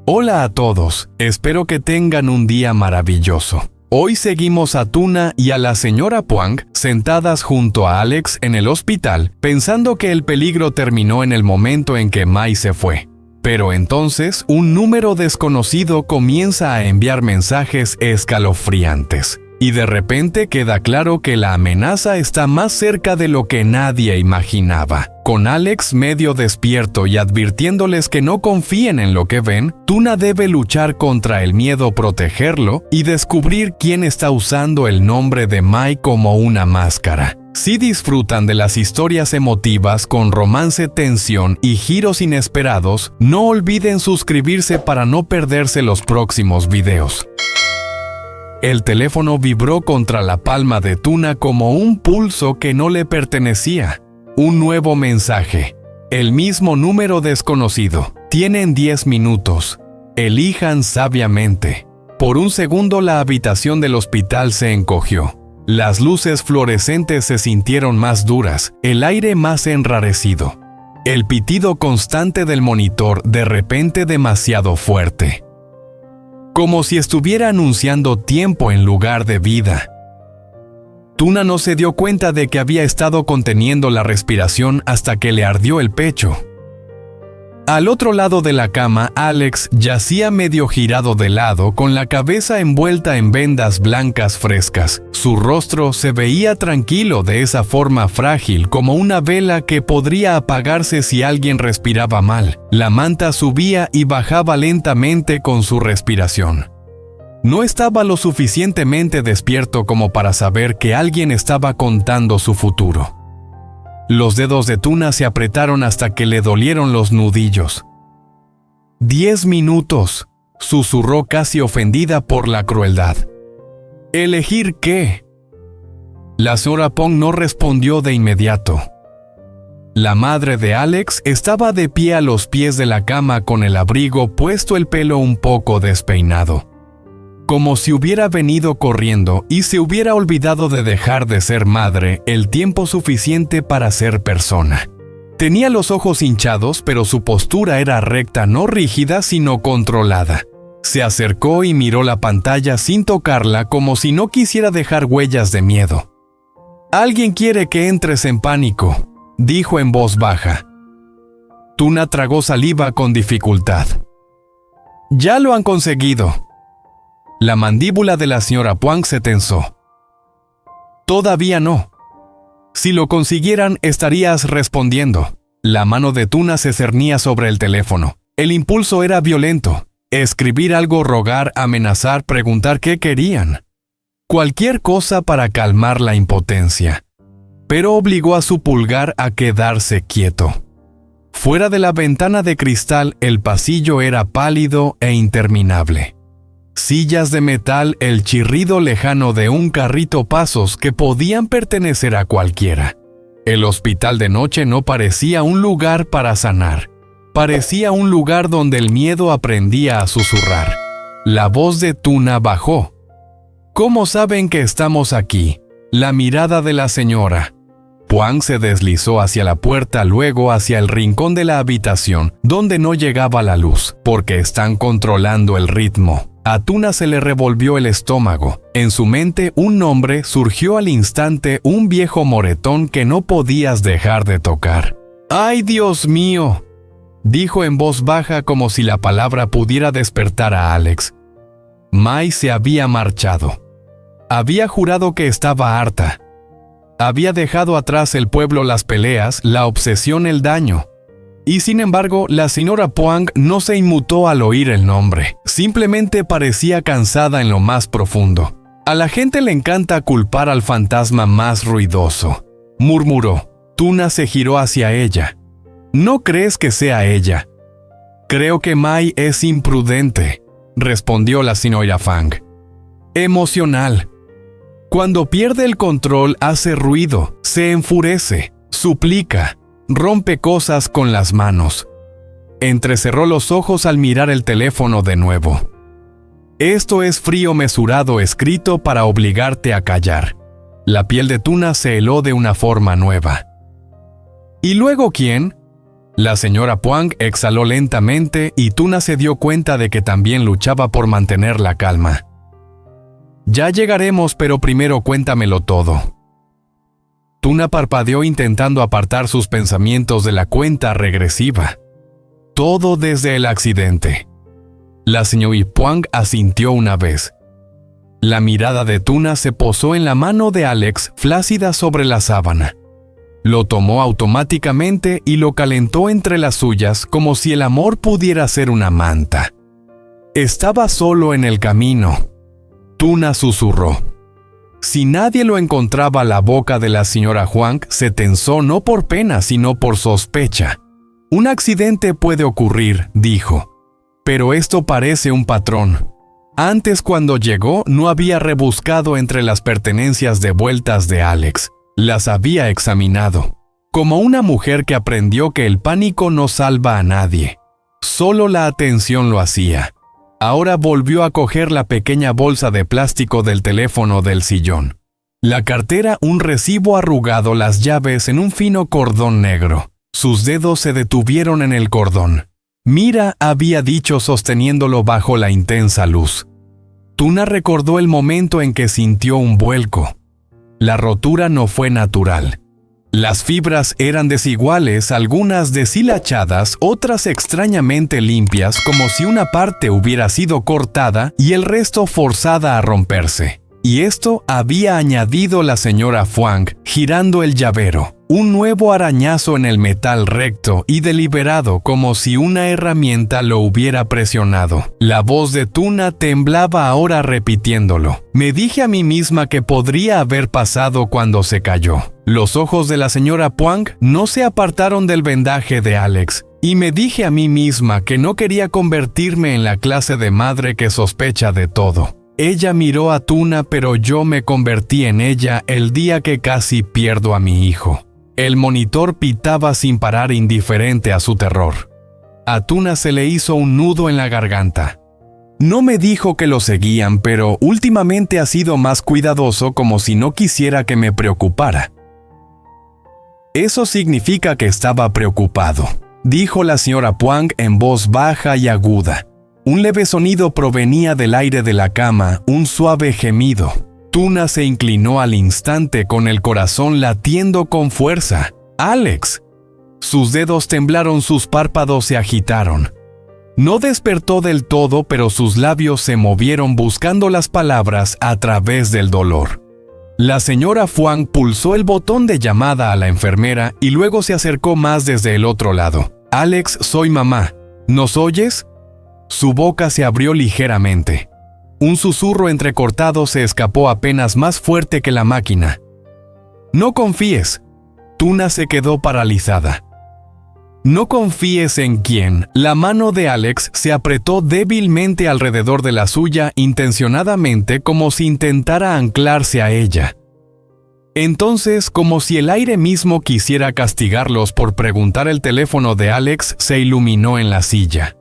Hola a todos, espero que tengan un día maravilloso. Hoy seguimos a Tuna y a la señora Phuang sentadas junto a Alex en el hospital, pensando que el peligro terminó en el momento en que Mai se fue. Pero entonces, un número desconocido comienza a enviar mensajes escalofriantes. Y de repente queda claro que la amenaza está más cerca de lo que nadie imaginaba. Con Alex medio despierto y advirtiéndoles que no confíen en lo que ven, Tuna debe luchar contra el miedo, protegerlo y descubrir quién está usando el nombre de Mai como una máscara. Si disfrutan de las historias emotivas con romance, tensión y giros inesperados, no olviden suscribirse para no perderse los próximos videos. El teléfono vibró contra la palma de Tuna como un pulso que no le pertenecía. Un nuevo mensaje. El mismo número desconocido. Tienen 10 minutos. Elijan sabiamente. Por un segundo la habitación del hospital se encogió. Las luces fluorescentes se sintieron más duras, el aire más enrarecido. El pitido constante del monitor de repente demasiado fuerte. Como si estuviera anunciando tiempo en lugar de vida. Tuna no se dio cuenta de que había estado conteniendo la respiración hasta que le ardió el pecho. Al otro lado de la cama, Alex yacía medio girado de lado, con la cabeza envuelta en vendas blancas frescas. Su rostro se veía tranquilo de esa forma frágil, como una vela que podría apagarse si alguien respiraba mal. La manta subía y bajaba lentamente con su respiración. No estaba lo suficientemente despierto como para saber que alguien estaba contando su futuro. Los dedos de Tuna se apretaron hasta que le dolieron los nudillos. 10 minutos, susurró casi ofendida por la crueldad. ¿Elegir qué? La señora Phuang no respondió de inmediato. La madre de Alex estaba de pie a los pies de la cama con el abrigo puesto, el pelo un poco despeinado. Como si hubiera venido corriendo y se hubiera olvidado de dejar de ser madre el tiempo suficiente para ser persona. Tenía los ojos hinchados, pero su postura era recta, no rígida, sino controlada. Se acercó y miró la pantalla sin tocarla, como si no quisiera dejar huellas de miedo. «Alguien quiere que entres en pánico», dijo en voz baja. Tuna tragó saliva con dificultad. «Ya lo han conseguido». La mandíbula de la señora Phuang se tensó. «Todavía no. Si lo consiguieran, estarías respondiendo». La mano de Tuna se cernía sobre el teléfono. El impulso era violento. Escribir algo, rogar, amenazar, preguntar qué querían. Cualquier cosa para calmar la impotencia. Pero obligó a su pulgar a quedarse quieto. Fuera de la ventana de cristal, el pasillo era pálido e interminable. Sillas de metal, el chirrido lejano de un carrito pasos que podían pertenecer a cualquiera. El hospital de noche no parecía un lugar para sanar. Parecía un lugar donde el miedo aprendía a susurrar. La voz de Tuna bajó. «¿Cómo saben que estamos aquí?» La mirada de la señora Phuang se deslizó hacia la puerta, luego hacia el rincón de la habitación, donde no llegaba la luz, porque están controlando el ritmo. A Tuna se le revolvió el estómago. En su mente un nombre surgió al instante, un viejo moretón que no podías dejar de tocar. «¡Ay, Dios mío!», dijo en voz baja, como si la palabra pudiera despertar a Alex. Mai se había marchado. Había jurado que estaba harta. Había dejado atrás el pueblo, las peleas, la obsesión, el daño. Y sin embargo, la señora Phuang no se inmutó al oír el nombre. Simplemente parecía cansada en lo más profundo. «A la gente le encanta culpar al fantasma más ruidoso», murmuró. Tuna se giró hacia ella. «¿No crees que sea ella?» «Creo que Mai es imprudente», respondió la señora Phuang. «Emocional. Cuando pierde el control hace ruido, se enfurece, suplica, rompe cosas con las manos». Entrecerró los ojos al mirar el teléfono de nuevo. «Esto es frío mesurado, escrito para obligarte a callar». La piel de Tuna se heló de una forma nueva. «¿Y luego quién?», La señora Puang exhaló lentamente y Tuna se dio cuenta de que también luchaba por mantener la calma. Ya llegaremos, pero primero cuéntamelo todo. Tuna parpadeó intentando apartar sus pensamientos de la cuenta regresiva. Todo desde el accidente. La señora Puang asintió una vez. La mirada de Tuna se posó en la mano de Alex, flácida sobre la sábana. Lo tomó automáticamente y lo calentó entre las suyas como si el amor pudiera ser una manta. Estaba solo en el camino. Tuna susurró. Si nadie lo encontraba, la boca de la señora Huang se tensó no por pena, sino por sospecha. Un accidente puede ocurrir, dijo. Pero esto parece un patrón. Antes, cuando llegó, no había rebuscado entre las pertenencias devueltas de Alex. Las había examinado. Como una mujer que aprendió que el pánico no salva a nadie. Solo la atención lo hacía. Ahora volvió a coger la pequeña bolsa de plástico del teléfono del sillón. La cartera, un recibo arrugado, las llaves en un fino cordón negro. Sus dedos se detuvieron en el cordón. Mira, había dicho sosteniéndolo bajo la intensa luz. Tuna recordó el momento en que sintió un vuelco. La rotura no fue natural. Las fibras eran desiguales, algunas deshilachadas, otras extrañamente limpias, como si una parte hubiera sido cortada y el resto forzada a romperse. Y esto había añadido la señora Huang, girando el llavero. Un nuevo arañazo en el metal recto y deliberado, como si una herramienta lo hubiera presionado. La voz de Tuna temblaba ahora repitiéndolo. Me dije a mí misma que podría haber pasado cuando se cayó. Los ojos de la señora Puang no se apartaron del vendaje de Alex. Y me dije a mí misma que no quería convertirme en la clase de madre que sospecha de todo. Ella miró a Tuna, pero yo me convertí en ella el día que casi pierdo a mi hijo. El monitor pitaba sin parar, indiferente a su terror. A Tuna se le hizo un nudo en la garganta. No me dijo que lo seguían, pero últimamente ha sido más cuidadoso, como si no quisiera que me preocupara. Eso significa que estaba preocupado, dijo la señora Puang en voz baja y aguda. Un leve sonido provenía del aire de la cama, un suave gemido. Tuna se inclinó al instante con el corazón latiendo con fuerza. ¡Alex! Sus dedos temblaron, sus párpados se agitaron. No despertó del todo, pero sus labios se movieron buscando las palabras a través del dolor. La señora Huang pulsó el botón de llamada a la enfermera y luego se acercó más desde el otro lado. «Alex, soy mamá. ¿Nos oyes?» Su boca se abrió ligeramente. Un susurro entrecortado se escapó apenas más fuerte que la máquina. «No confíes». Tuna se quedó paralizada. «¿No confíes en quién?» La mano de Alex se apretó débilmente alrededor de la suya, intencionadamente, como si intentara anclarse a ella. Entonces, como si el aire mismo quisiera castigarlos por preguntar, el teléfono de Alex se iluminó en la silla.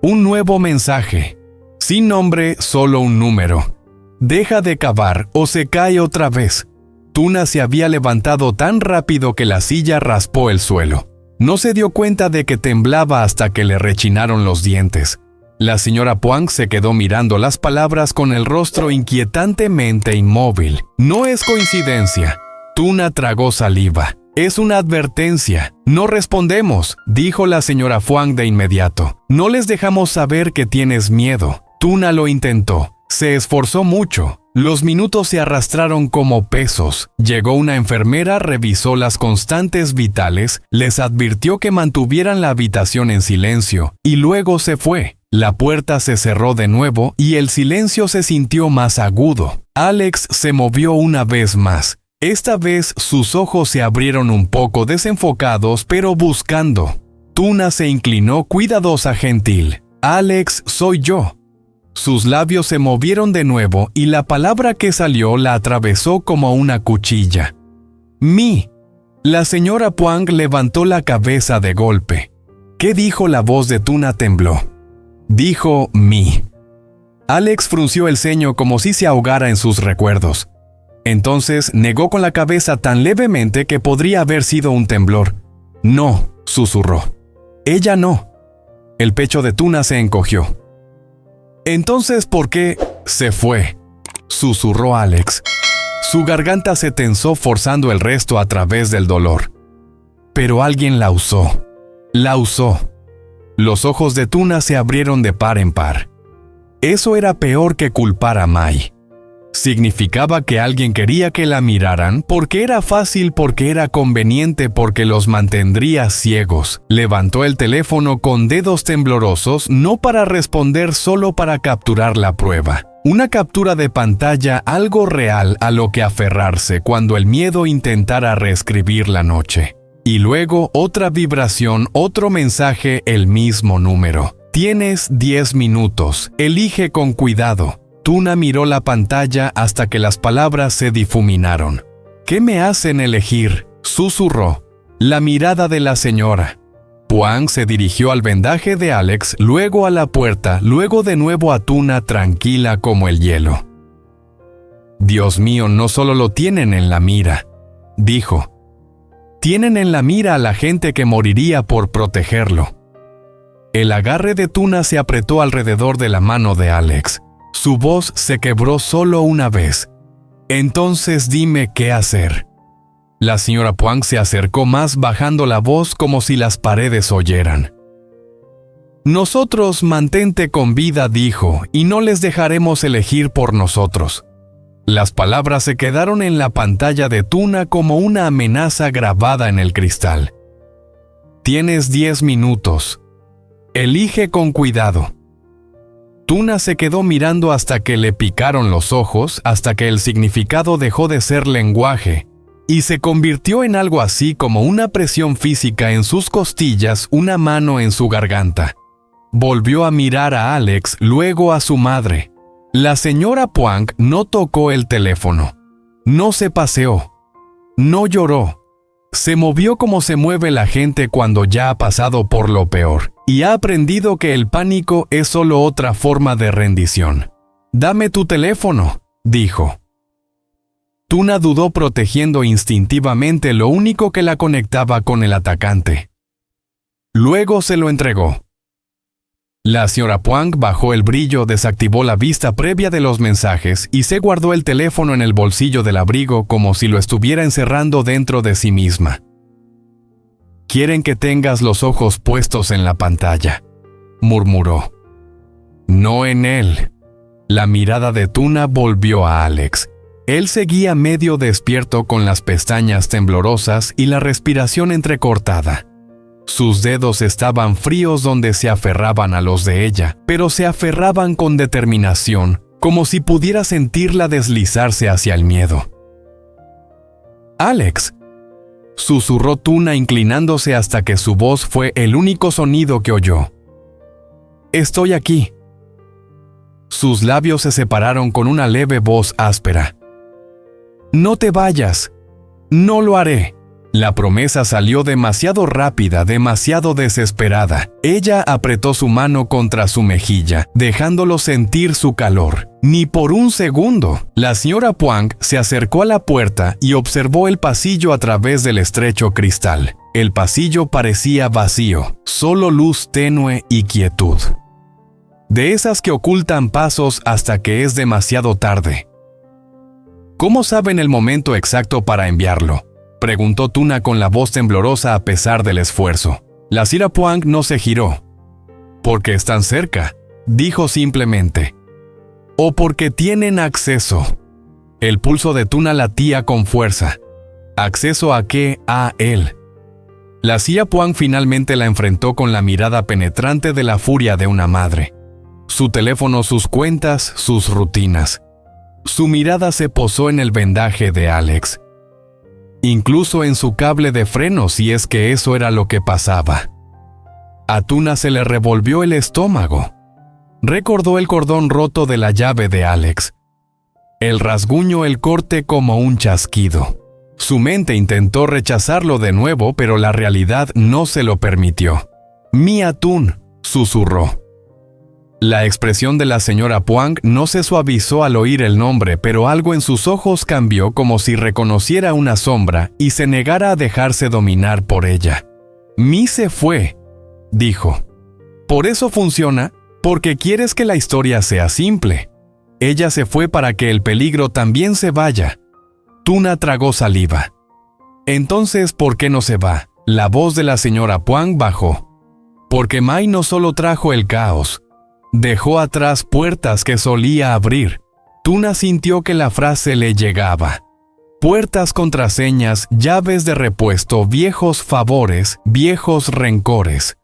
Un nuevo mensaje. Sin nombre, solo un número. «Deja de cavar o se cae otra vez». Tuna se había levantado tan rápido que la silla raspó el suelo. No se dio cuenta de que temblaba hasta que le rechinaron los dientes. La señora Puang se quedó mirando las palabras con el rostro inquietantemente inmóvil. «No es coincidencia». Tuna tragó saliva. «Es una advertencia. No respondemos», dijo la señora Huang de inmediato. «No les dejamos saber que tienes miedo». Tuna lo intentó. Se esforzó mucho. Los minutos se arrastraron como pesos. Llegó una enfermera, revisó las constantes vitales, les advirtió que mantuvieran la habitación en silencio, y luego se fue. La puerta se cerró de nuevo y el silencio se sintió más agudo. Alex se movió una vez más. Esta vez sus ojos se abrieron un poco desenfocados, pero buscando. Tuna se inclinó cuidadosa, gentil. «Alex, soy yo». Sus labios se movieron de nuevo y la palabra que salió la atravesó como una cuchilla. «Mi». La señora Puang levantó la cabeza de golpe. ¿Qué dijo? La voz de Tuna tembló. Dijo «mi». Alex frunció el ceño como si se ahogara en sus recuerdos. Entonces negó con la cabeza tan levemente que podría haber sido un temblor. «No, susurró. Ella no. El pecho de Tuna se encogió. Entonces, ¿por qué se fue?, susurró Alex. Su garganta se tensó forzando el resto a través del dolor. Pero alguien la usó. La usó. Los ojos de Tuna se abrieron de par en par. Eso era peor que culpar a Mai. Significaba que alguien quería que la miraran porque era fácil, porque era conveniente, porque los mantendría ciegos. Levantó el teléfono con dedos temblorosos, no para responder, solo para capturar la prueba. Una captura de pantalla, algo real a lo que aferrarse cuando el miedo intentara reescribir la noche. Y luego otra vibración, otro mensaje, el mismo número. Tienes 10 minutos, elige con cuidado. Tuna miró la pantalla hasta que las palabras se difuminaron. ¿Qué me hacen elegir?, susurró. La mirada de la señora. Phuang se dirigió al vendaje de Alex, luego a la puerta, luego de nuevo a Tuna, tranquila como el hielo. Dios mío, no solo lo tienen en la mira, dijo. Tienen en la mira a la gente que moriría por protegerlo. El agarre de Tuna se apretó alrededor de la mano de Alex. Su voz se quebró solo una vez. Entonces dime qué hacer. La señora Phuang se acercó más, bajando la voz como si las paredes oyeran. Nosotros, mantente con vida, dijo, y no les dejaremos elegir por nosotros. Las palabras se quedaron en la pantalla de Tuna como una amenaza grabada en el cristal. Tienes 10 minutos. Elige con cuidado. Tuna se quedó mirando hasta que le picaron los ojos, hasta que el significado dejó de ser lenguaje y se convirtió en algo así como una presión física en sus costillas, una mano en su garganta. Volvió a mirar a Alex, luego a su madre. La señora Phuang no tocó el teléfono, no se paseó, no lloró. Se movió como se mueve la gente cuando ya ha pasado por lo peor, y ha aprendido que el pánico es solo otra forma de rendición. «Dame tu teléfono», dijo. Tuna dudó, protegiendo instintivamente lo único que la conectaba con el atacante. Luego se lo entregó. La señora Phuang bajó el brillo, desactivó la vista previa de los mensajes y se guardó el teléfono en el bolsillo del abrigo como si lo estuviera encerrando dentro de sí misma. «Quieren que tengas los ojos puestos en la pantalla», murmuró. «No en él». La mirada de Tuna volvió a Alex. Él seguía medio despierto con las pestañas temblorosas y la respiración entrecortada. Sus dedos estaban fríos donde se aferraban a los de ella, pero se aferraban con determinación, como si pudiera sentirla deslizarse hacia el miedo. «Alex», susurró Tuna, inclinándose hasta que su voz fue el único sonido que oyó. «Estoy aquí». Sus labios se separaron con una leve voz áspera. «No te vayas. No lo haré». La promesa salió demasiado rápida, demasiado desesperada. Ella apretó su mano contra su mejilla, dejándolo sentir su calor. Ni por un segundo. La señora Phuang se acercó a la puerta y observó el pasillo a través del estrecho cristal. El pasillo parecía vacío, solo luz tenue y quietud. De esas que ocultan pasos hasta que es demasiado tarde. ¿Cómo saben el momento exacto para enviarlo?, preguntó Tuna con la voz temblorosa a pesar del esfuerzo. La señora Phuang no se giró. «Porque están cerca», dijo simplemente. «O porque tienen acceso». El pulso de Tuna latía con fuerza. ¿Acceso a qué? A él. La señora Phuang finalmente la enfrentó con la mirada penetrante de la furia de una madre. Su teléfono, sus cuentas, sus rutinas. Su mirada se posó en el vendaje de Alex. Incluso en su cable de freno, si es que eso era lo que pasaba. A Tuna se le revolvió el estómago. Recordó el cordón roto de la llave de Alex. El rasguño, el corte como un chasquido. Su mente intentó rechazarlo de nuevo, pero la realidad no se lo permitió. «Mi atún», susurró. La expresión de la señora Phuang no se suavizó al oír el nombre, pero algo en sus ojos cambió, como si reconociera una sombra y se negara a dejarse dominar por ella. Mi se fue, dijo. Por eso funciona, porque quieres que la historia sea simple. Ella se fue para que el peligro también se vaya. Tuna tragó saliva. Entonces, ¿por qué no se va? La voz de la señora Puang bajó. Porque Mai no solo trajo el caos, dejó atrás puertas que solía abrir. Tuna sintió que la frase le llegaba. Puertas, contraseñas, llaves de repuesto, viejos favores, viejos rencores.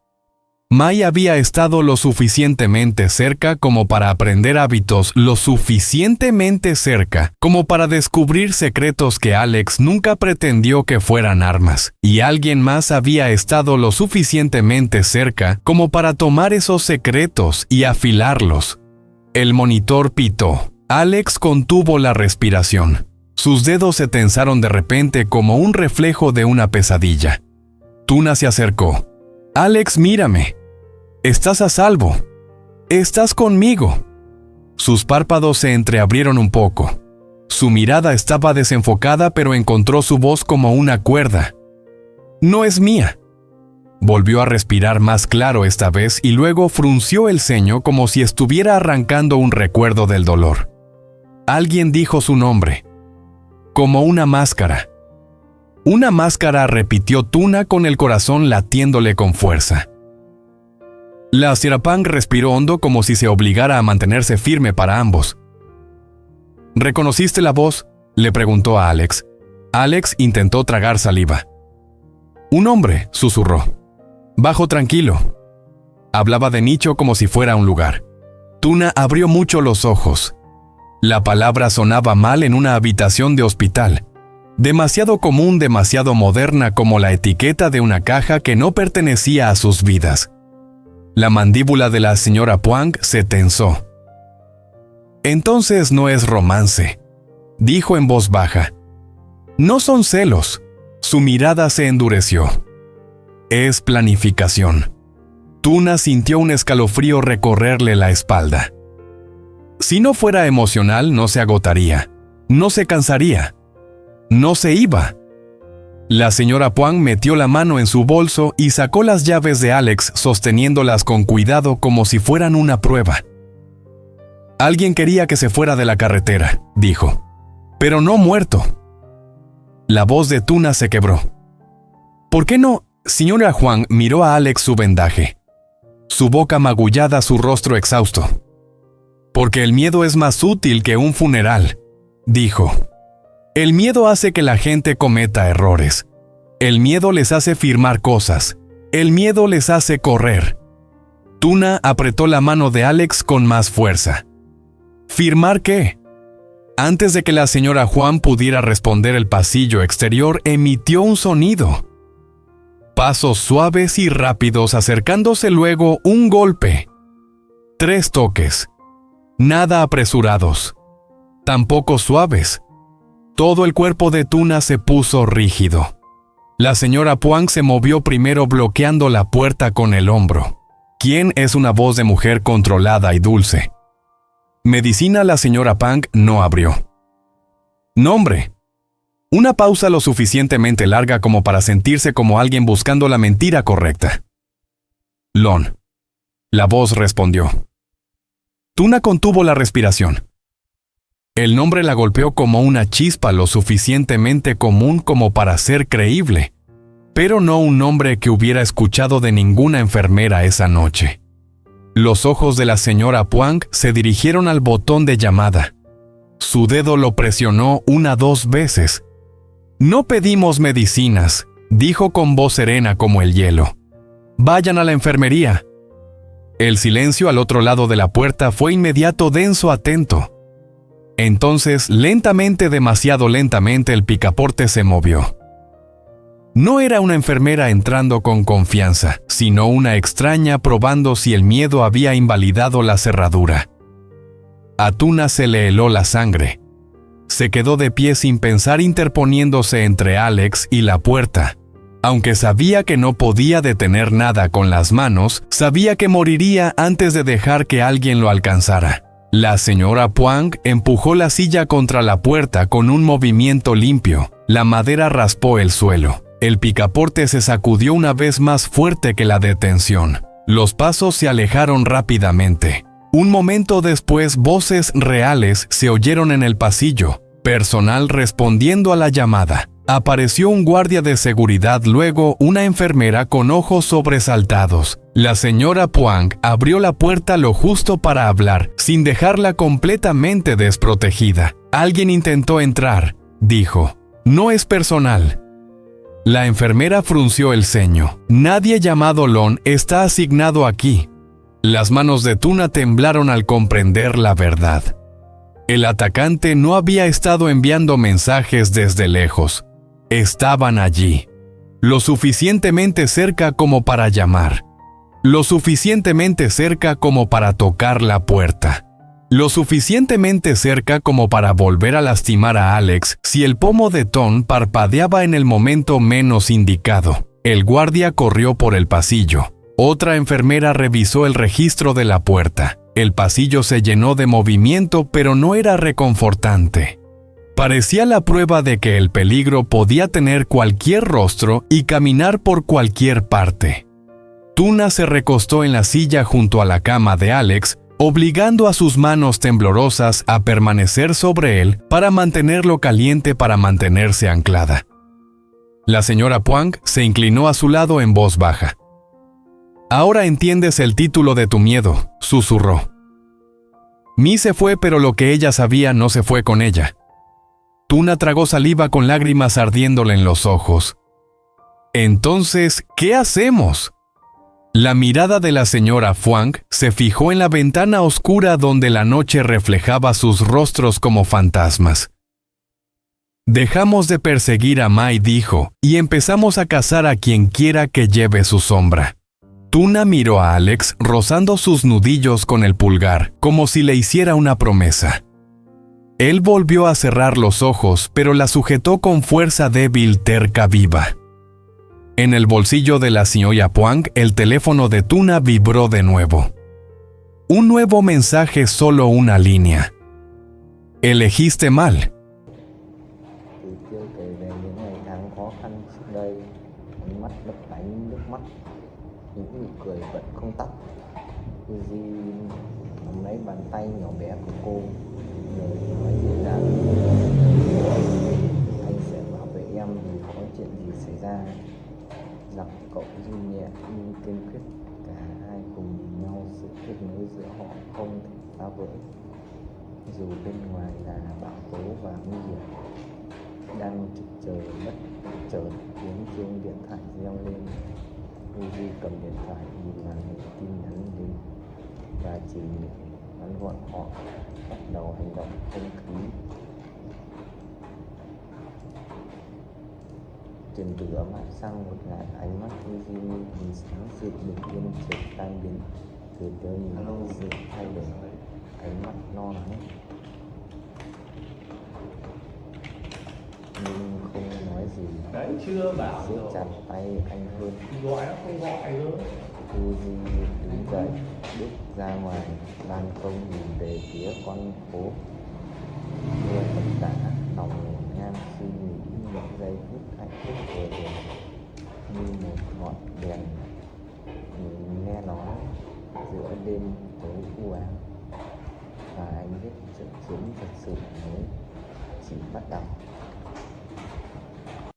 Mai había estado lo suficientemente cerca como para aprender hábitos, lo suficientemente cerca como para descubrir secretos que Alex nunca pretendió que fueran armas, y alguien más había estado lo suficientemente cerca como para tomar esos secretos y afilarlos. El monitor pitó. Alex contuvo la respiración. Sus dedos se tensaron de repente como un reflejo de una pesadilla. Tuna se acercó. «Alex, mírame. Estás a salvo. Estás conmigo». Sus párpados se entreabrieron un poco. Su mirada estaba desenfocada, pero encontró su voz como una cuerda. «No es mía». Volvió a respirar más claro esta vez y luego frunció el ceño como si estuviera arrancando un recuerdo del dolor. Alguien dijo su nombre. Como una máscara. Una máscara, repitió Tuna con el corazón latiéndole con fuerza. La señora Puang respiró hondo como si se obligara a mantenerse firme para ambos. ¿Reconociste la voz?, le preguntó a Alex. Alex intentó tragar saliva. Un hombre, susurró. Bajo, tranquilo. Hablaba de nicho como si fuera un lugar. Tuna abrió mucho los ojos. La palabra sonaba mal en una habitación de hospital. Demasiado común, demasiado moderna como la etiqueta de una caja que no pertenecía a sus vidas. La mandíbula de la señora Puang se tensó. Entonces no es romance, dijo en voz baja. No son celos. Su mirada se endureció. Es planificación. Tuna sintió un escalofrío recorrerle la espalda. Si no fuera emocional, no se agotaría, no se cansaría, no se iba. La señora Puang metió la mano en su bolso y sacó las llaves de Alex, sosteniéndolas con cuidado como si fueran una prueba. Alguien quería que se fuera de la carretera, dijo, pero no muerto. La voz de Tuna se quebró. ¿Por qué no? Señora Huang miró a Alex su vendaje. Su boca magullada, su rostro exhausto. Porque el miedo es más útil que un funeral, dijo. El miedo hace que la gente cometa errores. El miedo les hace firmar cosas. El miedo les hace correr. Tuna apretó la mano de Alex con más fuerza. ¿Firmar qué? Antes de que la señora Huang pudiera responder, el pasillo exterior emitió un sonido. Pasos suaves y rápidos, acercándose luego un golpe. 3 toques. Nada apresurados. Tampoco suaves. Todo el cuerpo de Tuna se puso rígido. La señora Puang se movió primero, bloqueando la puerta con el hombro. ¿Quién es una voz de mujer controlada y dulce? Medicina. La señora Puang no abrió. Nombre. Una pausa lo suficientemente larga como para sentirse como alguien buscando la mentira correcta. Lon. La voz respondió. Tuna contuvo la respiración. El nombre la golpeó como una chispa, lo suficientemente común como para ser creíble, pero no un nombre que hubiera escuchado de ninguna enfermera esa noche. Los ojos de la señora Puang se dirigieron al botón de llamada. Su dedo lo presionó 2 veces. No pedimos medicinas, dijo con voz serena como el hielo. Vayan a la enfermería. El silencio al otro lado de la puerta fue inmediato, denso, atento. Entonces, lentamente, demasiado lentamente, el picaporte se movió. No era una enfermera entrando con confianza, sino una extraña probando si el miedo había invalidado la cerradura. A Tuna se le heló la sangre. Se quedó de pie sin pensar, interponiéndose entre Alex y la puerta. Aunque sabía que no podía detener nada con las manos, sabía que moriría antes de dejar que alguien lo alcanzara. La señora Puang empujó la silla contra la puerta con un movimiento limpio. La madera raspó el suelo. El picaporte se sacudió una vez más fuerte que la detención. Los pasos se alejaron rápidamente. Un momento después, voces reales se oyeron en el pasillo. Personal respondiendo a la llamada. Apareció un guardia de seguridad, luego una enfermera con ojos sobresaltados. La señora Puang abrió la puerta lo justo para hablar, sin dejarla completamente desprotegida. Alguien intentó entrar, dijo. No es personal. La enfermera frunció el ceño. Nadie llamado Lon está asignado aquí. Las manos de Tuna temblaron al comprender la verdad. El atacante no había estado enviando mensajes desde lejos. Estaban allí, lo suficientemente cerca como para llamar, lo suficientemente cerca como para tocar la puerta, lo suficientemente cerca como para volver a lastimar a Alex si el pomo de Ton parpadeaba en el momento menos indicado. El guardia corrió por el pasillo. Otra enfermera revisó el registro de la puerta. El pasillo se llenó de movimiento, pero no era reconfortante. Parecía la prueba de que el peligro podía tener cualquier rostro y caminar por cualquier parte. Tuna se recostó en la silla junto a la cama de Alex, obligando a sus manos temblorosas a permanecer sobre él para mantenerlo caliente para mantenerse anclada. La señora Puang se inclinó a su lado en voz baja. «Ahora entiendes el título de tu miedo», susurró. Mi se fue, pero lo que ella sabía no se fue con ella. Tuna tragó saliva con lágrimas ardiéndole en los ojos. «Entonces, ¿qué hacemos?» La mirada de la señora Puang se fijó en la ventana oscura donde la noche reflejaba sus rostros como fantasmas. «Dejamos de perseguir a Mai», dijo, «y empezamos a cazar a quien quiera que lleve su sombra». Tuna miró a Alex rozando sus nudillos con el pulgar, como si le hiciera una promesa. Él volvió a cerrar los ojos, pero la sujetó con fuerza débil, terca, viva. En el bolsillo de la señora Puang, el teléfono de Tuna vibró de nuevo. Un nuevo mensaje, solo una línea. «Elegiste mal». Những nụ cười vẫn không tắt. Uzi nắm lấy bàn tay nhỏ bé của cô, lời nói dịu dàng. Anh sẽ bảo vệ em dù có chuyện gì xảy ra. Giọng cậu run nhẹ nhưng kiên quyết. Cả hai cùng nhìn nhau, sự kết nối giữa họ không thể phá vỡ. Dù bên ngoài là bão tố và nguy hiểm. Đang trực chờ bất chợt tiếng chuông điện thoại reo lên. Uzi cầm điện thoại nhìn màn hình tin nhắn đến và chỉ ngắn gọn, họ bắt đầu hành động không khí. Chuyển từ ấm áp sang một ngại, ánh mắt Uzi như ánh sáng, sự bình yên chợt tan biến. Từ từ nhìn sự thay đổi, ánh mắt lo lắng nhưng không nói gì. Đấy chưa bảo siết rồi. chặt tay anh hơn. Gọi nó không gọi nữa. Uzi đứng dậy, bước ra ngoài ban công nhìn về phía con phố. Mưa tất cả lòng ngang suy nghĩ những giây phút hạnh phúc vừa rồi như một ngọn đèn nghe nói giữa đêm tối u ám, và anh biết trận chiến thật sự mới chỉ bắt đầu.